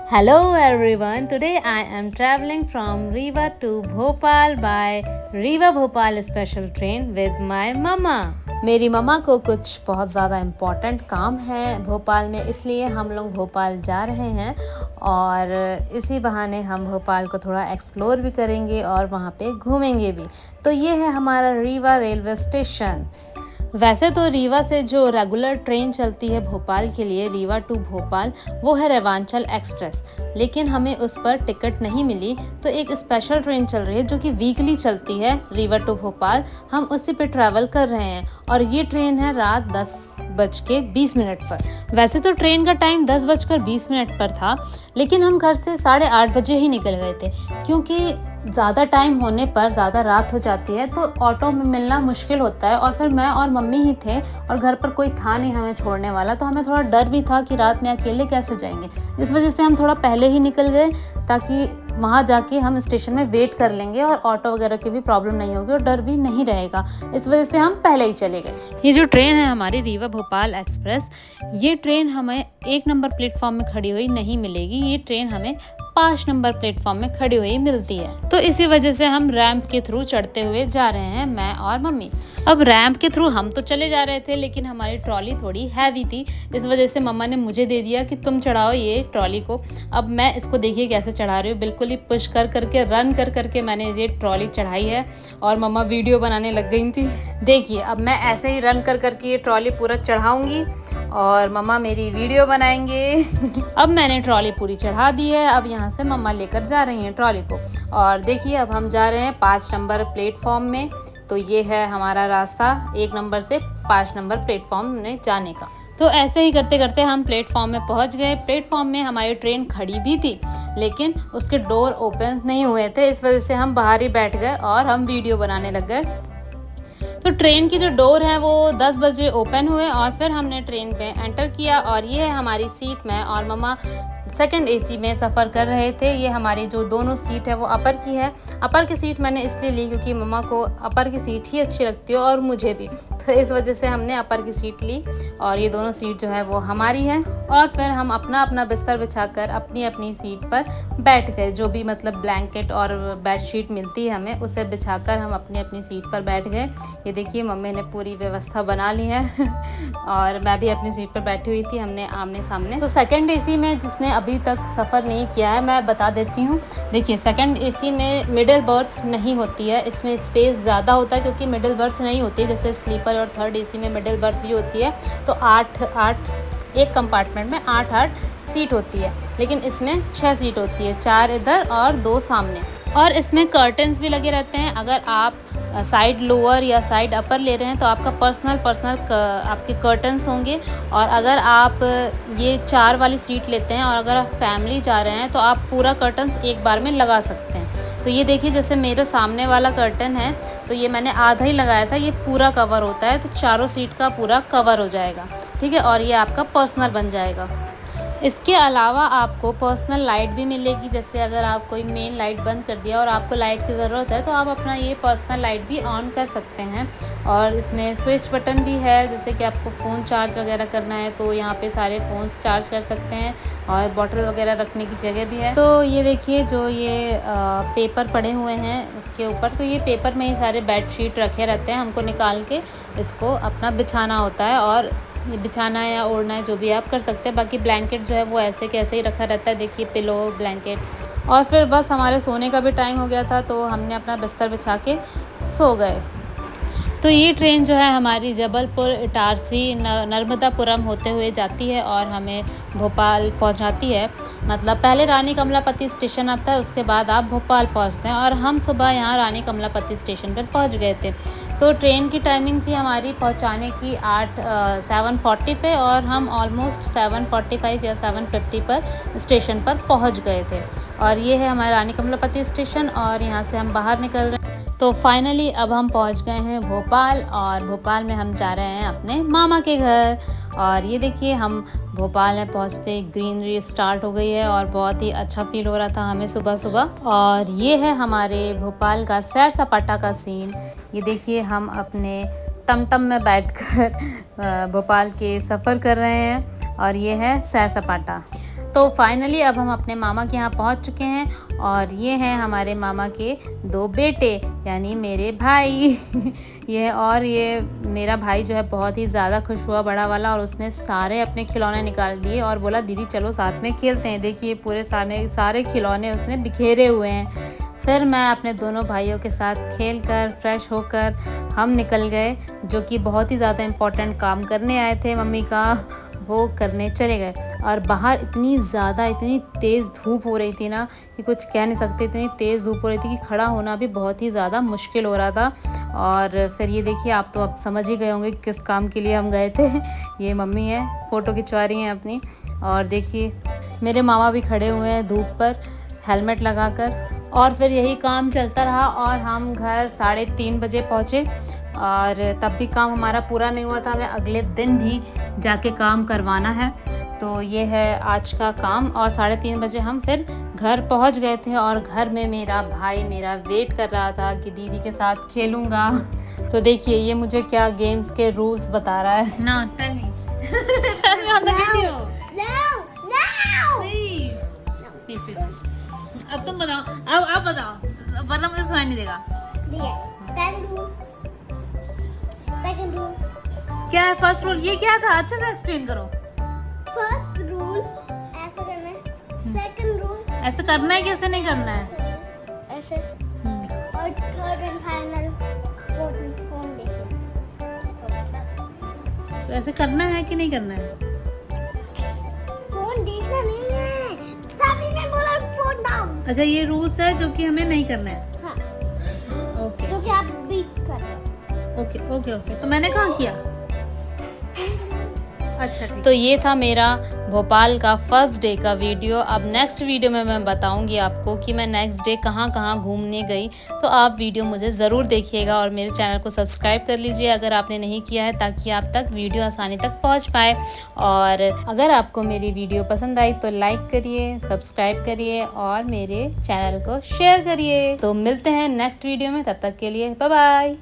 Hello everyone. Today I am traveling from Rewa to Bhopal by Rewa Bhopal special train with my mama. मेरी मम्मा को कुछ बहुत ज़्यादा important काम है भोपाल में, इसलिए हम लोग भोपाल जा रहे हैं और इसी बहाने हम भोपाल को थोड़ा एक्सप्लोर भी करेंगे और वहाँ पे घूमेंगे भी। तो ये है हमारा रीवा रेलवे स्टेशन। वैसे तो रीवा से जो रेगुलर ट्रेन चलती है भोपाल के लिए, रीवा टू भोपाल, वो है रेवांचल एक्सप्रेस, लेकिन हमें उस पर टिकट नहीं मिली, तो एक स्पेशल ट्रेन चल रही है जो कि वीकली चलती है रीवा टू भोपाल। हम उसी पे ट्रैवल कर रहे हैं और ये ट्रेन है रात 10:20 पर। वैसे तो ट्रेन का टाइम 10:20 पर था, लेकिन हम घर से 8:30 बजे ही निकल गए थे, क्योंकि ज़्यादा टाइम होने पर ज़्यादा रात हो जाती है तो ऑटो में मिलना मुश्किल होता है। और फिर मैं और मम्मी ही थे और घर पर कोई था नहीं हमें छोड़ने वाला, तो हमें थोड़ा डर भी था कि रात में अकेले कैसे जाएंगे। इस वजह से हम थोड़ा पहले ही निकल गए ताकि वहाँ जाके हम स्टेशन में वेट कर लेंगे और ऑटो वगैरह की भी प्रॉब्लम नहीं होगी और डर भी नहीं रहेगा। इस वजह से हम पहले ही चले गए। ये जो ट्रेन है हमारी रीवा भोपाल एक्सप्रेस, ये ट्रेन हमें 1 नंबर प्लेटफॉर्म में खड़ी हुई नहीं मिलेगी। ये ट्रेन हमें 5 नंबर प्लेटफॉर्म में खड़ी हुई मिलती है। तो इसी वजह से हम रैंप के थ्रू चढ़ते हुए जा रहे हैं, मैं और मम्मी। अब रैंप के थ्रू हम तो चले जा रहे थे, लेकिन हमारी ट्रॉली थोड़ी हैवी थी, इस वजह से मम्मा ने मुझे दे दिया कि तुम चढ़ाओ ये ट्रॉली को। अब मैं इसको देखिए कैसे चढ़ा रही हूँ, बिल्कुल ही पुश कर करके, रन कर करके मैंने ये ट्रॉली चढ़ाई है और मम्मा वीडियो बनाने लग गई थी। देखिए अब मैं ऐसे ही रन कर करके ये ट्रॉली पूरा चढ़ाऊंगी और मम्मा मेरी वीडियो बनाएंगे। अब मैंने ट्रॉली पूरी चढ़ा दी है, अब यहाँ से मम्मा लेकर जा रही हैं ट्रॉली को। और देखिए अब हम जा रहे हैं 5 नंबर प्लेटफॉर्म में। तो ये है हमारा रास्ता 1 नंबर से 5 नंबर प्लेटफॉर्म में जाने का। तो ऐसे ही करते करते हम प्लेटफॉर्म में पहुंच गए। प्लेटफॉर्म में हमारी ट्रेन खड़ी भी थी, लेकिन उसके डोर ओपन नहीं हुए थे, इस वजह से हम बाहर ही बैठ गए और हम वीडियो बनाने लग गए। तो ट्रेन की जो डोर है वो 10 बजे ओपन हुए और फिर हमने ट्रेन पे एंटर किया और ये है हमारी सीट। में और मम्मा सेकंड एसी में सफ़र कर रहे थे। ये हमारी जो दोनों सीट है वो अपर की है। अपर की सीट मैंने इसलिए ली क्योंकि मम्मा को अपर की सीट ही अच्छी लगती है और मुझे भी, तो इस वजह से हमने अपर की सीट ली और ये दोनों सीट जो है वो हमारी है। और फिर हम अपना अपना बिस्तर बिछाकर अपनी अपनी सीट पर बैठ गए। जो भी मतलब ब्लैंकेट और बेडशीट मिलती है हमें, उसे बिछाकर हम अपनी अपनी सीट पर बैठ गए। ये देखिए मम्मी ने पूरी व्यवस्था बना ली है और मैं भी अपनी सीट पर बैठी हुई थी, हमने आमने सामने। तो सेकंड एसी में जिसने अभी तक सफ़र नहीं किया है, मैं बता देती हूँ। देखिए सेकंड एसी में मिडिल बर्थ नहीं होती है, इसमें स्पेस ज़्यादा होता है क्योंकि मिडिल बर्थ नहीं होती है। जैसे स्लीपर और थर्ड एसी में मिडिल बर्थ भी होती है, तो 8 एक कंपार्टमेंट में 8 सीट होती है, लेकिन इसमें 6 सीट होती है, 4 इधर और 2 सामने। और इसमें कर्टन्स भी लगे रहते हैं। अगर आप साइड लोअर या साइड अपर ले रहे हैं तो आपका पर्सनल आपके कर्टन्स होंगे। और अगर आप ये 4 वाली सीट लेते हैं और अगर आप फैमिली जा रहे हैं तो आप पूरा कर्टन्स एक बार में लगा सकते हैं। तो ये देखिए जैसे मेरे सामने वाला कर्टन है, तो ये मैंने आधा ही लगाया था, ये पूरा कवर होता है, तो चारों सीट का पूरा कवर हो जाएगा, ठीक है। और ये आपका पर्सनल बन जाएगा। इसके अलावा आपको पर्सनल लाइट भी मिलेगी। जैसे अगर आप कोई मेन लाइट बंद कर दिया और आपको लाइट की ज़रूरत है तो आप अपना ये पर्सनल लाइट भी ऑन कर सकते हैं। और इसमें स्विच बटन भी है, जैसे कि आपको फ़ोन चार्ज वगैरह करना है तो यहाँ पे सारे फ़ोन चार्ज कर सकते हैं। और बॉटल वगैरह रखने की जगह भी है। तो ये देखिए जो ये पेपर पड़े हुए हैं इसके ऊपर, तो ये पेपर में ही सारे बेडशीट रखे रहते हैं, हमको निकाल के इसको अपना बिछाना होता है। और बिछाना है या ओढ़ना है जो भी आप कर सकते हैं। बाकी ब्लैंकेट जो है वो ऐसे कैसे ही रखा रहता है, देखिए पिलो ब्लैंकेट। और फिर बस हमारे सोने का भी टाइम हो गया था, तो हमने अपना बिस्तर बिछा के सो गए। तो ये ट्रेन जो है हमारी जबलपुर, इटारसी, नर्मदापुरम होते हुए जाती है और हमें भोपाल पहुंचाती है। मतलब पहले रानी कमलापति स्टेशन आता है, उसके बाद आप भोपाल पहुंचते हैं। और हम सुबह यहाँ रानी कमलापति स्टेशन पर पहुंच गए थे। तो ट्रेन की टाइमिंग थी हमारी पहुंचाने की 7:40 पे और हम ऑलमोस्ट 7:45 या 7:50 पर स्टेशन पर पहुंच गए थे। और ये है हमारा रानी कमलापति स्टेशन और यहाँ से हम बाहर निकल रहे हैं। तो फाइनली अब हम पहुंच गए हैं भोपाल और भोपाल में हम जा रहे हैं अपने मामा के घर। और ये देखिए हम भोपाल में पहुंचते ग्रीनरी स्टार्ट हो गई है और बहुत ही अच्छा फील हो रहा था हमें सुबह सुबह। और ये है हमारे भोपाल का सैर सपाटा का सीन। ये देखिए हम अपने टमटम में बैठकर भोपाल के सफ़र कर रहे हैं और ये है सैर सपाटा। तो फाइनली अब हम अपने मामा के यहाँ पहुँच चुके हैं और ये हैं हमारे मामा के 2 बेटे यानी मेरे भाई ये मेरा भाई जो है बहुत ही ज़्यादा खुश हुआ बड़ा वाला, और उसने सारे अपने खिलौने निकाल दिए और बोला दीदी चलो साथ में खेलते हैं। देखिए पूरे सारे खिलौने उसने बिखेरे हुए हैं। फिर मैं अपने दोनों भाइयों के साथ खेलकर फ्रेश होकर हम निकल गए, जो कि बहुत ही ज़्यादा इम्पोर्टेंट काम करने आए थे मम्मी का, वो करने चले गए। और बाहर इतनी तेज़ धूप हो रही थी ना कि कुछ कह नहीं सकते, इतनी तेज़ धूप हो रही थी कि खड़ा होना भी बहुत ही ज़्यादा मुश्किल हो रहा था। और फिर ये देखिए, आप तो अब समझ ही गए होंगे किस काम के लिए हम गए थे। ये मम्मी है, फ़ोटो खिंचवा रही हैं अपनी, और देखिए मेरे मामा भी खड़े हुए हैं धूप पर हेलमेट लगाकर। और फिर यही काम चलता रहा और हम घर 3:30 बजे पहुँचे, और तब भी काम हमारा पूरा नहीं हुआ था, हमें अगले दिन भी जाके काम करवाना है। तो ये है आज का काम, और 3:30 बजे हम फिर घर पहुंच गए थे। और घर में मेरा भाई मेरा वेट कर रहा था कि दीदी के साथ खेलूँगा। तो देखिए ये मुझे क्या गेम्स के रूल्स बता रहा है। ना tell me on the video, please. अब तुम बताओ, अब बताओ, वरना मुझे सुनाई नहीं देगा। क्या है फर्स्ट रूल? ये क्या था, अच्छे से एक्सप्लेन करो। फर्स्ट रूल ऐसे करना है, सेकंड रूल ऐसे करना है, कैसे नहीं करना है ऐसे, और थर्ड एंड फाइनल फोन देखना। तो ऐसे करना है कि नहीं करना है? फोन देखना नहीं है, सभी ने बोला फोन डाउन। अच्छा ये रूल्स है जो कि हमें नहीं करना है। हाँ, ओके क्योंकि आप बीट कर रहे हो। ओके ओके ओके, तो मैंने कहाँ किया? अच्छा तो ये था मेरा भोपाल का फर्स्ट डे का वीडियो। अब नेक्स्ट वीडियो में मैं बताऊंगी आपको कि मैं नेक्स्ट डे कहाँ कहाँ घूमने गई। तो आप वीडियो मुझे ज़रूर देखिएगा और मेरे चैनल को सब्सक्राइब कर लीजिए अगर आपने नहीं किया है, ताकि आप तक वीडियो आसानी तक पहुँच पाए। और अगर आपको मेरी वीडियो पसंद आई तो लाइक करिए, सब्सक्राइब करिए और मेरे चैनल को शेयर करिए। तो मिलते हैं नेक्स्ट वीडियो में, तब तक के लिए बाय बाय।